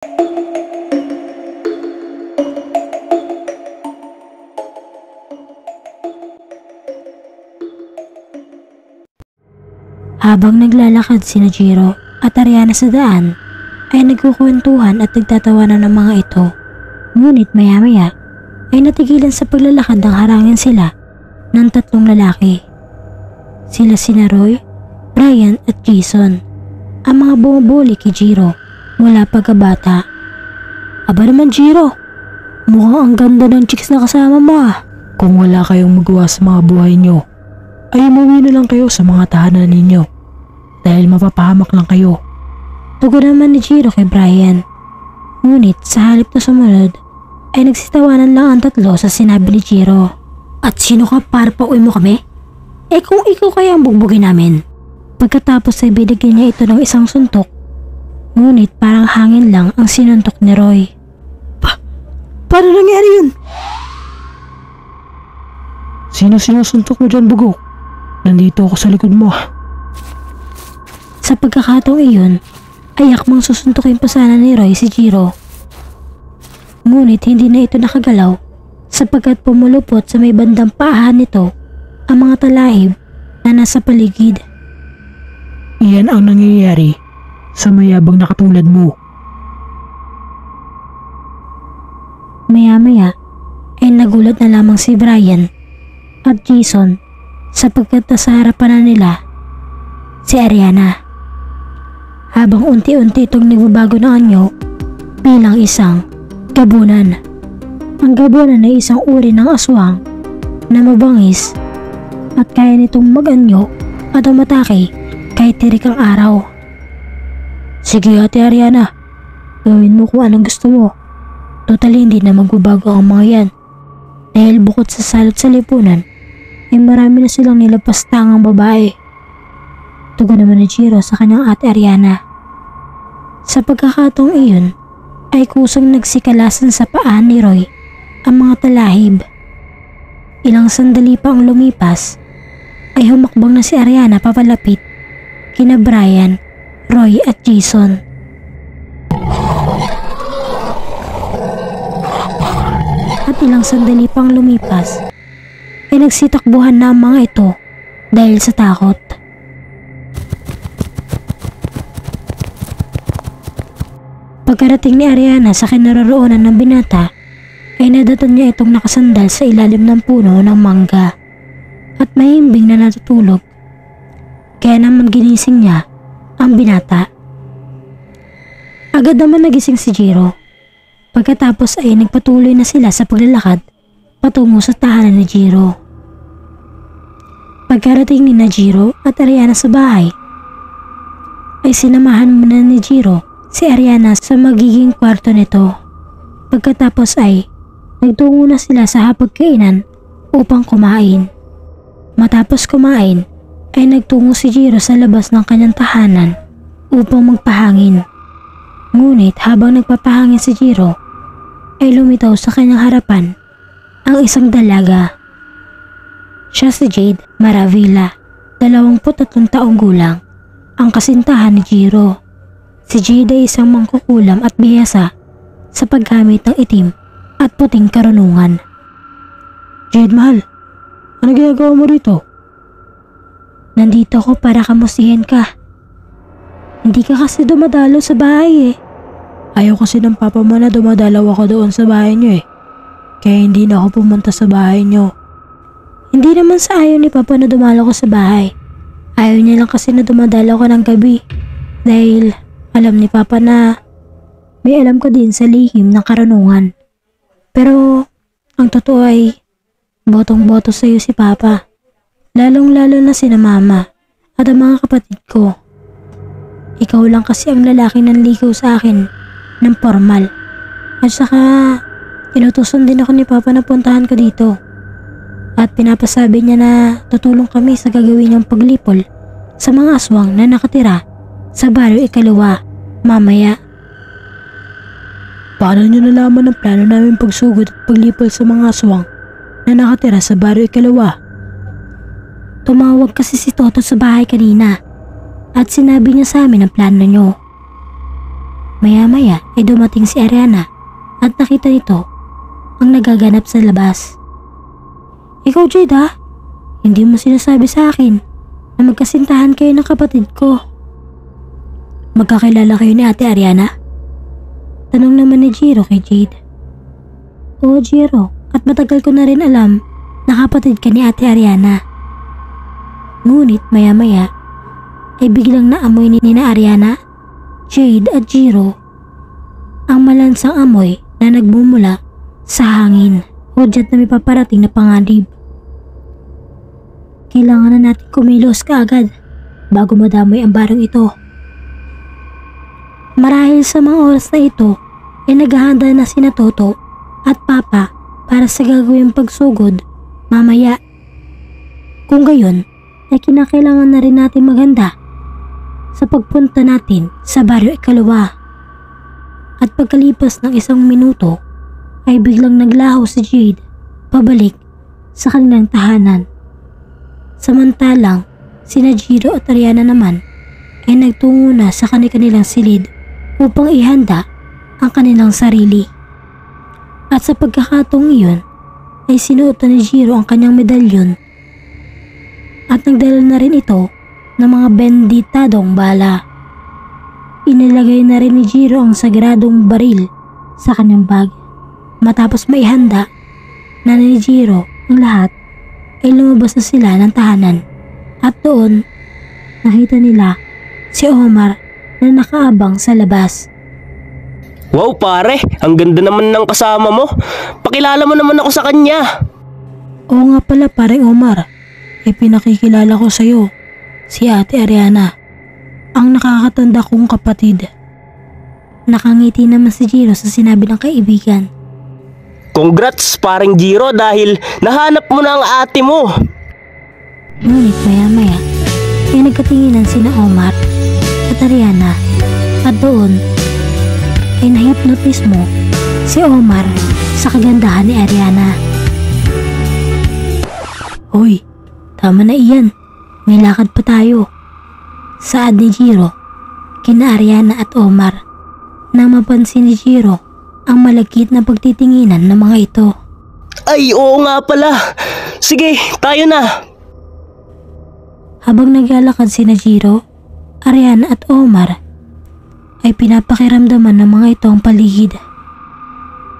Habang naglalakad sina Jiro at Ariana sa daan, ay nagkukwentuhan at nagtatawanan ng mga ito. Ngunit maya-maya ay natigilan sa paglalakad ng harangin sila ng tatlong lalaki. Sila sina Roy, Brian at Jason, ang mga bumubuli kay Jiro mula pagkabata. Aba naman Jiro, mukhang ang ganda ng chicks na kasama mo ah. Kung wala kayong magawa sa mga buhay nyo, ay umuwi na lang kayo sa mga tahanan ninyo dahil mapapahamak lang kayo. Tugon naman ni Jiro kay Brian. Ngunit sa halip na sumunod ay nagsitawanan lang ang tatlo sa sinabi ni Jiro. At sino ka para pauwi mo kami? Eh kung ikaw kaya ang bugbugin namin. Pagkatapos ay binigyan niya ito ng isang suntok. Ngunit parang hangin lang ang sinuntok ni Roy. Paano nangyari yun? Sino sinusuntok mo dyan, bugok? Nandito ako sa likod mo. Sa pagkakataong iyon, ay akmang susuntukin pa sana ni Roy si Jiro. Ngunit hindi na ito nakagalaw sapagkat pumulupot sa may bandang paahan nito ang mga talahib na nasa paligid. Iyan ang nangyayari sa mayabang na katulad mo. Maya-maya ay nagulat na lamang si Brian at Jason sapagkat nasa harapan na nila si Ariana. Habang unti-unti itong nagbabago ng anyo bilang isang gabunan. Ang gabunan ay isang uri ng aswang na mabangis at kaya nitong mag-anyo at umatake kahit tirik ang araw. Sige Ate Ariana, gawin mo kung anong gusto mo. Total hindi na magbabago ang mga yan. Dahil bukod sa salot sa lipunan, ay marami na silang nilapastangang babae. Tugon naman ni Jiro sa kanyang Ate Ariana. Sa pagkakataong iyon, ay kusang nagsikalasan sa paan ni Roy ang mga talahib. Ilang sandali pa ang lumipas, ay humakbang na si Ariana papalapit kina Brian, Roy at Jason. At ilang sandali pang lumipas, ay nagsitakbuhan na ang mga ito dahil sa takot. Pagkarating ni Ariana sa kinaroroonan ng binata, ay nadatan niya itong nakasandal sa ilalim ng puno ng mangga at mahimbing na natutulog. Kaya naman ginising niya ang binata. Agad naman nagising si Jiro. Pagkatapos ay nagpatuloy na sila sa paglalakad patungo sa tahanan ni Jiro. Pagkarating ni Jiro at Ariana sa bahay, ay sinamahan muna ni Jiro si Ariana sa magiging kwarto nito. Pagkatapos ay nagtungo na sila sa hapagkainan upang kumain. Matapos kumain ay nagtungo si Jiro sa labas ng kanyang tahanan upang magpahangin. Ngunit habang nagpapahangin si Jiro ay lumitaw sa kanyang harapan ang isang dalaga. Siya si Jade Maravilla, 23 taong gulang, ang kasintahan ni Jiro. Si Jade ay isang mangkukulam at bihasa sa paggamit ng itim at puting karunungan. Jade mahal, ano ginagawa mo rito? Nandito ako para kamustihin ka. Hindi ka kasi dumadalo sa bahay eh. Ayaw kasi ng papa mo na dumadalaw ako doon sa bahay niyo eh. Kaya hindi na ako pumunta sa bahay niyo. Hindi naman sa ayaw ni papa na dumalo ko sa bahay. Ayaw niya lang kasi na dumadalaw ka ng gabi. Dahil alam ni papa na may alam ka din sa lihim ng karunungan. Pero ang totoo ay botong-boto sa iyo si papa. Lalong-lalo na sina mama at ang mga kapatid ko. Ikaw lang kasi ang lalaki nanligaw sa akin ng formal. At saka inutusan din ako ni papa na puntahan ka dito. At pinapasabi niya na tutulong kami sa gagawin niyang paglipol sa mga aswang na nakatira sa baryo ikalawa mamaya. Paano niyo nalaman ang plano namin pagsugod at paglipol sa mga aswang na nakatira sa baryo ikalawa? Tumawag kasi si Toto sa bahay kanina at sinabi niya sa amin ang plano niyo. Maya-maya ay dumating si Ariana at nakita nito ang nagaganap sa labas. Ikaw, Jade, ha? Hindi mo sinasabi sa akin na magkasintahan kayo ng kapatid ko. Magkakilala kayo ni Ate Ariana? Tanong naman ni Jiro kay Jade. Oo, Jiro, at matagal ko na rin alam na kapatid ka ni Ate Ariana. Ngunit maya-maya ay biglang naamoy ni Nina Ariana, Jade at Jiro ang malansang amoy na nagmumula sa hangin. Hudyat na may paparating na panganib. Kailangan na natin kumilos kaagad bago madamay ang barang ito. Marahil sa mga oras na ito ay naghahanda na sina Toto at Papa para sa gagawing pagsugod mamaya. Kung gayon ay kinakailangan na rin natin maghanda sa pagpunta natin sa Baryo Ikalawa. At pagkalipas ng 1 minuto ay biglang naglaho si Jade pabalik sa kanilang tahanan. Samantalang sina Jiro at Ariana naman ay nagtungo na sa kanilang silid upang ihanda ang kanilang sarili. At sa pagkakataong iyon ay sinuot ni Jiro ang kanyang medalyon at nagdala na rin ito ng mga benditadong bala. Inilagay na rin ni Jiro ang sagradong baril sa kanyang bag. Matapos maihanda na ni Jiro ang lahat ay lumabas na sila ng tahanan at doon nakita nila si Omar na nakaabang sa labas. Wow pare, ang ganda naman ng kasama mo. Pakilala mo naman ako sa kanya. Oo nga pala paring Omar, pinakikilala ko sa iyo si Ate Ariana, ang nakakatanda kong kapatid. Nakangiti naman si Jiro sa sinabi ng kaibigan. Congrats paring Jiro dahil nahanap mo na ang ate mo. Ngunit maya-maya ay nagkatinginan sina Omar at Ariana at doon ay nahipnotis mo si Omar sa kagandahan ni Ariana. Hoy, tama na iyan. May lakad pa tayo. Saad ni Jiro kina Ariana at Omar nang mapansin ni Jiro ang malagkit na pagtitinginan ng mga ito. Ay oo nga pala. Sige, tayo na. Habang naglalakad sina Jiro, Ariana at Omar ay pinapakiramdaman ng mga ito ang paligid.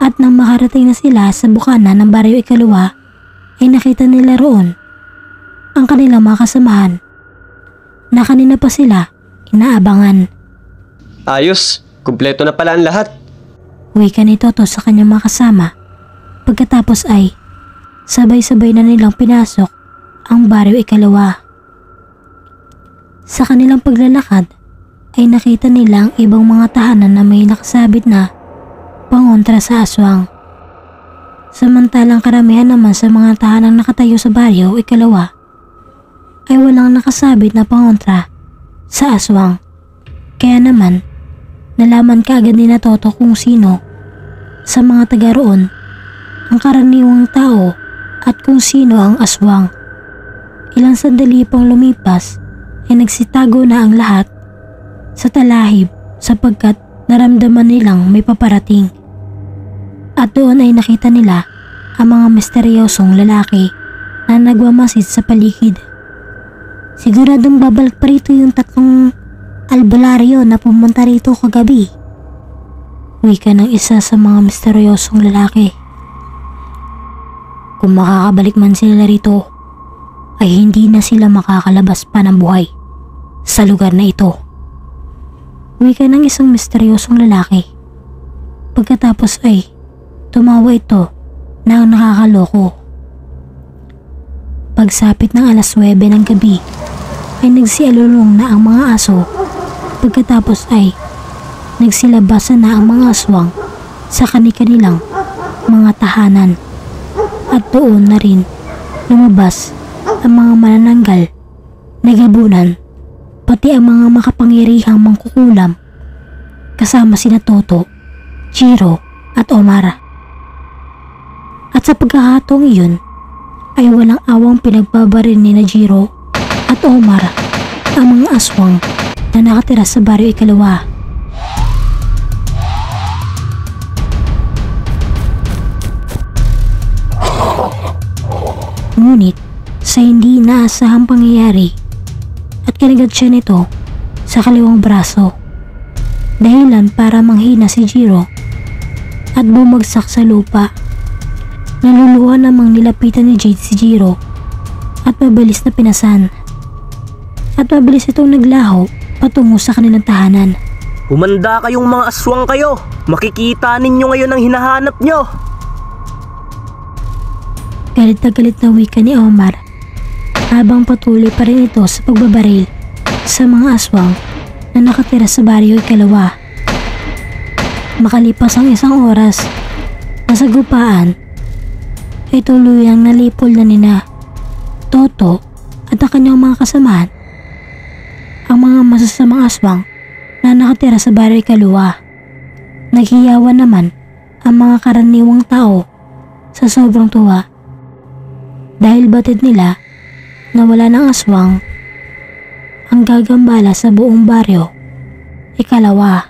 At nang makarating na sila sa bukana ng Baryo Ikalawa ay nakita nila roon ang kanilang mga kasamahan na kanina pa sila inaabangan. Ayos, kumpleto na pala ang lahat. Wika ni Toto sa kanyang mga kasama. Pagkatapos ay sabay-sabay na nilang pinasok ang Baryo Ikalawa. Sa kanilang paglalakad ay nakita nila ang ibang mga tahanan na may nakasabit na pangontra sa aswang. Samantalang karamihan naman sa mga tahanang nakatayo sa Baryo Ikalawa ay walang nakasabit na pangontra sa aswang. Kaya naman, nalaman kaagad ni na Toto kung sino sa mga taga roon ang karaniwang tao at kung sino ang aswang. Ilang sandali pang lumipas ay nagsitago na ang lahat sa talahib sapagkat naramdaman nilang may paparating. At doon ay nakita nila ang mga misteryosong lalaki na nagmamasid sa paligid. Siguradong babalik pa rito yung 3 albularyo na pumunta rito kagabi. Wika ng isa sa mga misteryosong lalaki. Kung makakabalik man sila rito, ay hindi na sila makakalabas pa ng buhay sa lugar na ito. Wika ng isang misteryosong lalaki. Pagkatapos ay tumawa ito na nakakaloko. Pagsapit ng alas 9 ng gabi ay nagsialulong na ang mga aso. Pagkatapos ay nagsilabasan na ang mga aswang sa kanilang mga tahanan. At doon na rin lumabas ang mga manananggal, nagabunan, pati ang mga makapangyarihang mangkukulam kasama sina Toto, Jiro at Omar. At sa pagkakataong iyon ay walang awang pinagbabaril ni na Jiro at Omar ang mga aswang na nakatira sa Baryo Ikalawa. Ngunit sa hindi inaasahang pangyayari at kinagat siya nito sa kaliwang braso. Dahilan para manghina si Jiro at bumagsak sa lupa. Naluluha namang nilapitan ni Jade si Jiro at mabilis na pinasan. At mabilis itong naglaho patungo sa kanilang tahanan. Humanda kayong mga aswang kayo. Makikita ninyo ngayon ang hinahanap nyo. Galit na wika ni Omar habang patuloy pa rin ito sa pagbabaril sa mga aswang na nakatira sa baryo Ikalawa. Makalipas ang isang oras, nasa gupaan ay tuluyang nalipol na nina Toto at ang kanyang mga kasamahan ang mga masasamang aswang na nakatira sa baryo Ikalawa. Naghiyawan naman ang mga karaniwang tao sa sobrang tuwa dahil batid nila na wala ng aswang ang gagambala sa buong baryo Ikalawa.